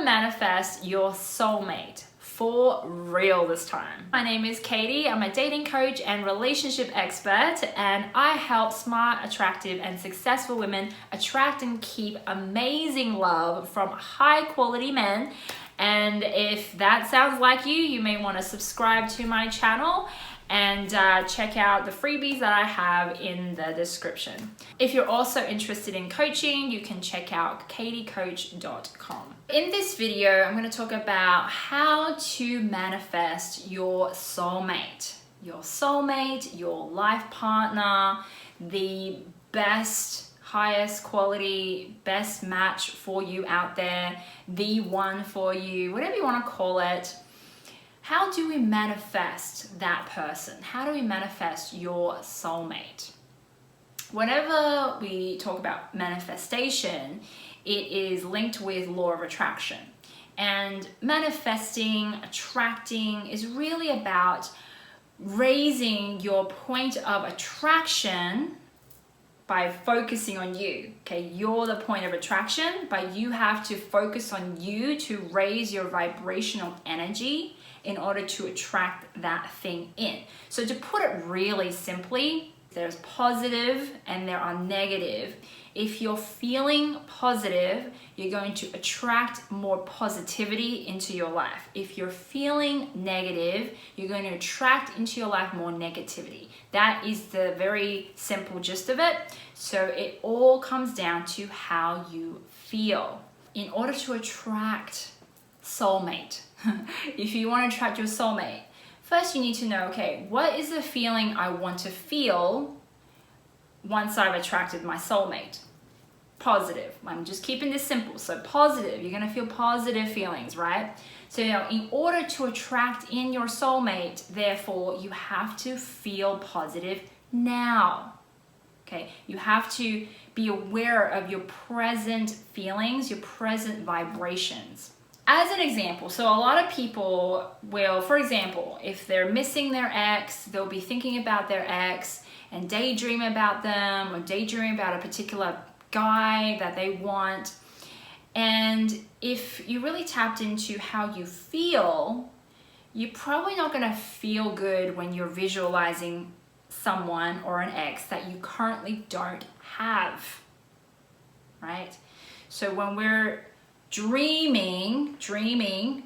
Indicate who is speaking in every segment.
Speaker 1: to manifest your soulmate for real this time. My name is Katie. I'm a dating coach and relationship expert, and I help smart, attractive, and successful women attract and keep amazing love from high quality men. And if that sounds like you, you may want to subscribe to my channel and check out the freebies that I have in the description. If you're also interested in coaching, you can check out katiecoach.com. In this video, I'm going to talk about how to manifest your soulmate. Your soulmate, your life partner, the best, highest quality, best match for you out there, the one for you, whatever you want to call it. How do we manifest that person? How do we manifest your soulmate? Whenever we talk about manifestation, it is linked with law of attraction. And manifesting, attracting is really about raising your point of attraction by focusing on you. Okay, you're the point of attraction, but you have to focus on you to raise your vibrational energy in order to attract that thing in. So to put it really simply, there's positive and there are negative. If you're feeling positive, you're going to attract more positivity into your life. If you're feeling negative, you're going to attract into your life more negativity. That is the very simple gist of it. So it all comes down to how you feel. In order to attract soulmate, if you want to attract your soulmate, first you need to know, okay, what is the feeling I want to feel once I've attracted my soulmate? Positive. I'm just keeping this simple. So positive, you're going to feel positive feelings, right? So now, in order to attract in your soulmate, therefore, you have to feel positive now. Okay, you have to be aware of your present feelings, your present vibrations. As an example, so a lot of people will, for example, if they're missing their ex, they'll be thinking about their ex and daydream about them or daydream about a particular guy that they want. And if you really tapped into how you feel, you're probably not going to feel good when you're visualizing someone or an ex that you currently don't have, right? So when we're dreaming,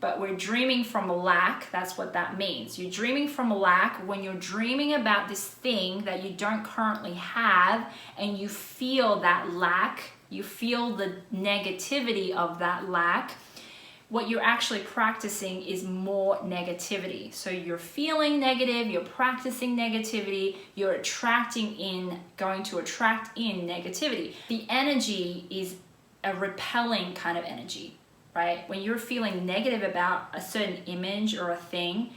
Speaker 1: but we're dreaming from lack. That's what that means. You're dreaming from lack when you're dreaming about this thing that you don't currently have, and you feel that lack, you feel the negativity of that lack. What you're actually practicing is more negativity. So you're feeling negative, you're practicing negativity, you're going to attract in negativity. The energy is a repelling kind of energy, right? When you're feeling negative about a certain image or a thing,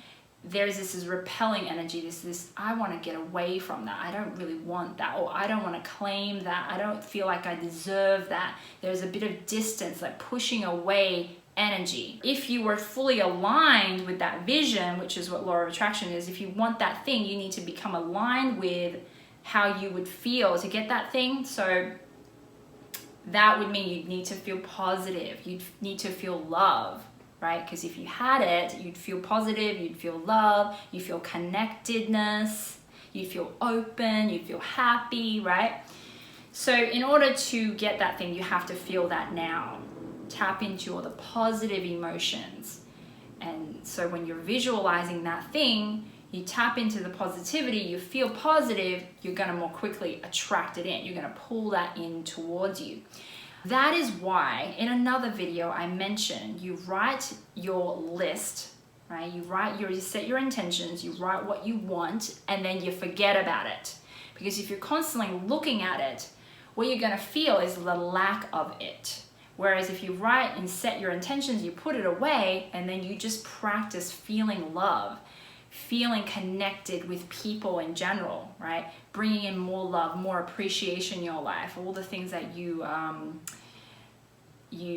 Speaker 1: there's this repelling energy, this I want to get away from that. I don't really want that, or I don't want to claim that. I don't feel like I deserve that. There's a bit of distance, like pushing away energy. If you were fully aligned with that vision, which is what law of attraction is, if you want that thing, you need to become aligned with how you would feel to get that thing. So that would mean you'd need to feel positive. You'd need to feel love, right? Because if you had it, you'd feel positive, you'd feel love, you feel connectedness, you'd feel open, you'd feel happy, right? So in order to get that thing, you have to feel that now. Tap into all the positive emotions. And so when you're visualizing that thing, you tap into the positivity, you feel positive, you're going to more quickly attract it in. You're going to pull that in towards you. That is why in another video I mentioned you write your list, right? You set your intentions, you write what you want, and then you forget about it. Because if you're constantly looking at it, what you're going to feel is the lack of it. Whereas if you write and set your intentions, you put it away, and then you just practice feeling love, feeling connected with people in general, right? Bringing in more love, more appreciation in your life, all the things that you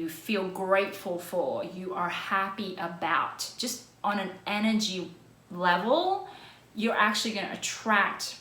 Speaker 1: feel grateful for, you are happy about. Just on an energy level, you're actually going to attract.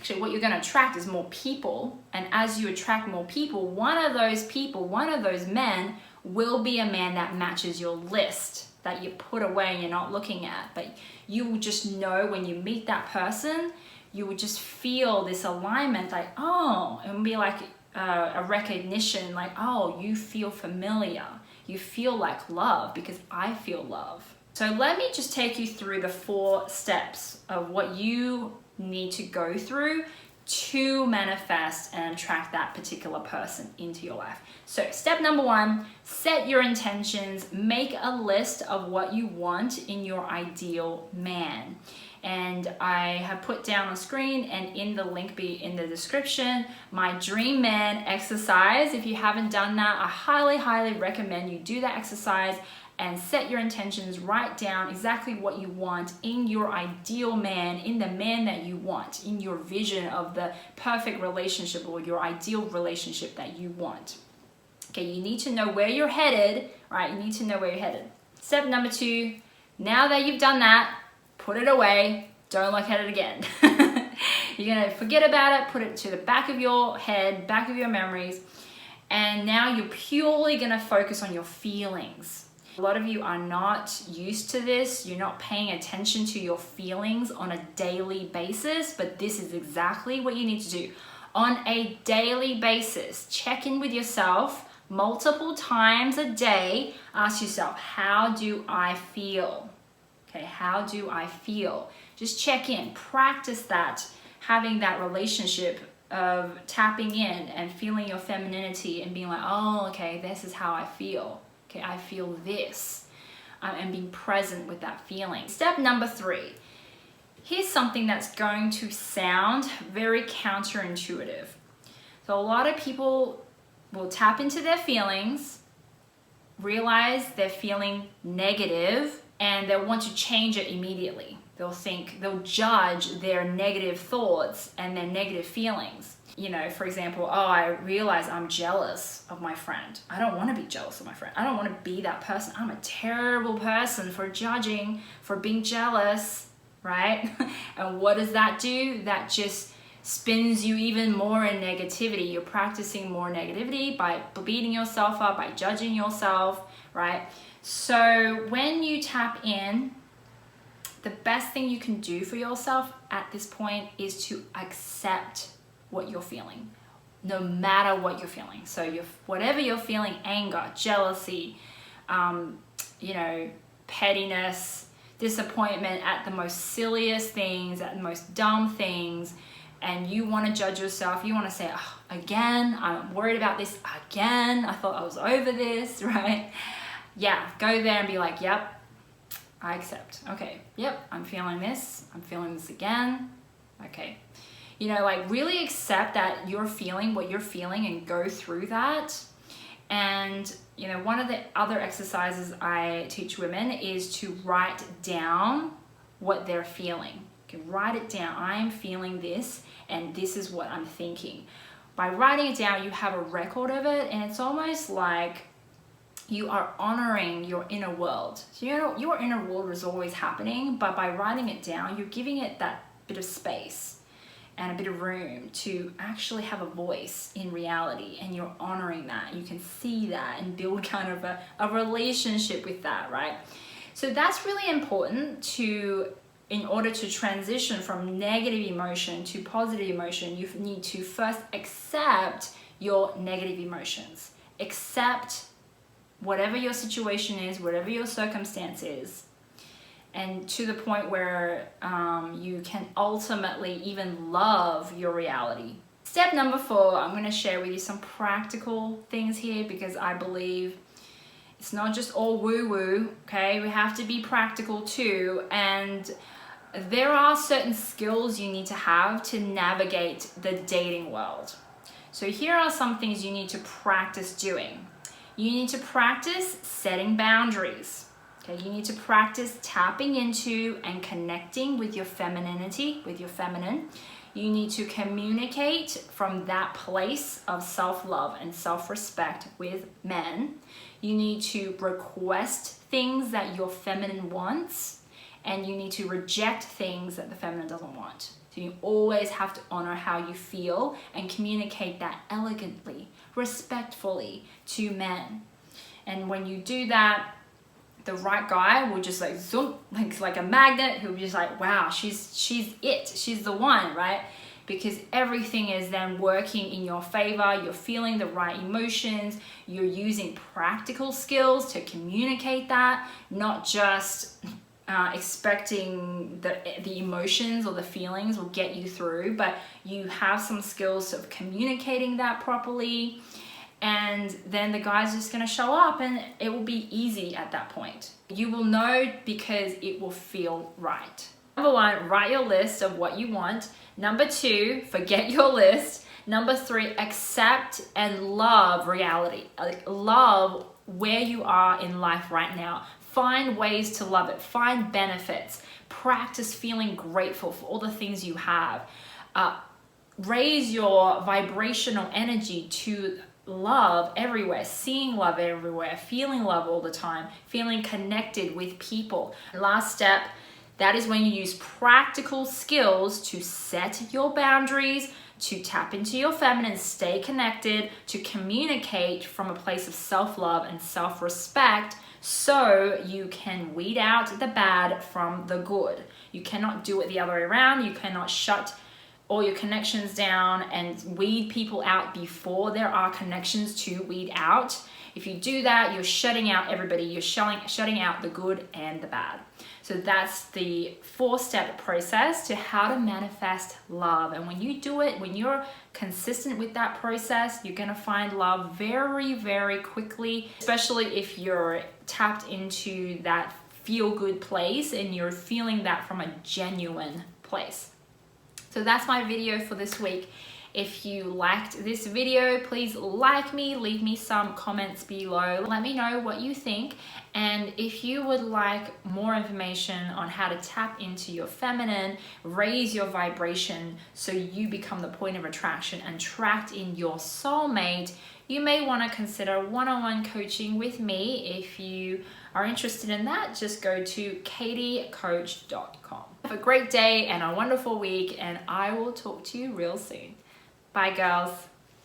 Speaker 1: Actually, what you're going to attract is more people. And as you attract more people, one of those men will be a man that matches your list, that you put away and you're not looking at. But you will just know when you meet that person, you will just feel this alignment, like, oh, it will be like a recognition, like, oh, you feel familiar. You feel like love because I feel love. So let me just take you through the 4 steps of what you need to go through to manifest and attract that particular person into your life. So step number 1, set your intentions, make a list of what you want in your ideal man. And I have put down on screen and in the link in the description, my dream man exercise. If you haven't done that, I highly recommend you do that exercise and set your intentions, write down exactly what you want in your ideal man, in the man that you want, in your vision of the perfect relationship or your ideal relationship that you want. Okay, you need to know where you're headed, right? You need to know where you're headed. Step number 2, now that you've done that, put it away, don't look at it again. You're gonna forget about it, put it to the back of your head, back of your memories, and now you're purely gonna focus on your feelings. A lot of you are not used to this. You're not paying attention to your feelings on a daily basis, but this is exactly what you need to do. On a daily basis, check in with yourself multiple times a day. Ask yourself, how do I feel? Okay, how do I feel? Just check in, practice that, having that relationship of tapping in and feeling your femininity and being like, oh, okay, this is how I feel. Okay, I feel this, and being present with that feeling. Step number 3, here's something that's going to sound very counterintuitive. So a lot of people will tap into their feelings, realize they're feeling negative, and they'll want to change it immediately. They'll judge their negative thoughts and their negative feelings. You know, for example, oh, I realize I'm jealous of my friend. I don't want to be jealous of my friend. I don't want to be that person. I'm a terrible person for judging, for being jealous, right? And what does that do? That just spins you even more in negativity. You're practicing more negativity by beating yourself up, by judging yourself, right? So when you tap in, the best thing you can do for yourself at this point is to accept what you're feeling, no matter what you're feeling. So whatever you're feeling, anger, jealousy, you know, pettiness, disappointment at the most silliest things, at the most dumb things, and you want to judge yourself, you want to say, oh, again, I'm worried about this again, I thought I was over this, right? Yeah, go there and be like, yep, I accept. Okay, yep, I'm feeling this again. Okay. You know, like really accept that you're feeling what you're feeling and go through that. And, you know, one of the other exercises I teach women is to write down what they're feeling. Okay, write it down. I am feeling this and this is what I'm thinking. By writing it down, you have a record of it, and it's almost like you are honoring your inner world. So your inner world is always happening, but by writing it down, you're giving it that bit of space and a bit of room to actually have a voice in reality, and you're honoring that. You can see that and build kind of a relationship with that, right? So that's really important in order to transition from negative emotion to positive emotion. You need to first accept your negative emotions. Accept whatever your situation is, whatever your circumstance is, and to the point where you can ultimately even love your reality. Step number 4, I'm going to share with you some practical things here, because I believe it's not just all woo-woo, okay? We have to be practical too, and there are certain skills you need to have to navigate the dating world. So here are some things you need to practice doing. You need to practice setting boundaries. Okay, you need to practice tapping into and connecting with your femininity, with your feminine. You need to communicate from that place of self-love and self-respect with men. You need to request things that your feminine wants, and you need to reject things that the feminine doesn't want. So you always have to honor how you feel and communicate that elegantly, respectfully to men. And when you do that, the right guy will just like zoom, like a magnet. He'll be just like, wow, she's it. She's the one, right? Because everything is then working in your favor. You're feeling the right emotions. You're using practical skills to communicate that, not just expecting the emotions or the feelings will get you through, but you have some skills of communicating that properly. And then the guy's just gonna show up and it will be easy at that point. You will know because it will feel right. Number 1, write your list of what you want. Number 2, forget your list. Number 3, accept and love reality. Love where you are in life right now. Find ways to love it. Find benefits. Practice feeling grateful for all the things you have. Raise your vibrational energy to love everywhere, seeing love everywhere, feeling love all the time, feeling connected with people. Last step, that is when you use practical skills to set your boundaries, to tap into your feminine, stay connected, to communicate from a place of self-love and self-respect, so you can weed out the bad from the good. You cannot do it the other way around. You cannot shut all your connections down and weed people out before there are connections to weed out. If you do that, you're shutting out everybody. You're shutting out the good and the bad. So that's the 4-step process to how to manifest love. And when you do it, when you're consistent with that process, you're gonna find love very, very quickly, especially if you're tapped into that feel-good place and you're feeling that from a genuine place. So that's my video for this week. If you liked this video, please like me, leave me some comments below. Let me know what you think. And if you would like more information on how to tap into your feminine, raise your vibration so you become the point of attraction and attract in your soulmate, you may want to consider one-on-one coaching with me. If you are interested in that, just go to katiecoach.com. Have a great day and a wonderful week, and I will talk to you real soon. Bye, girls.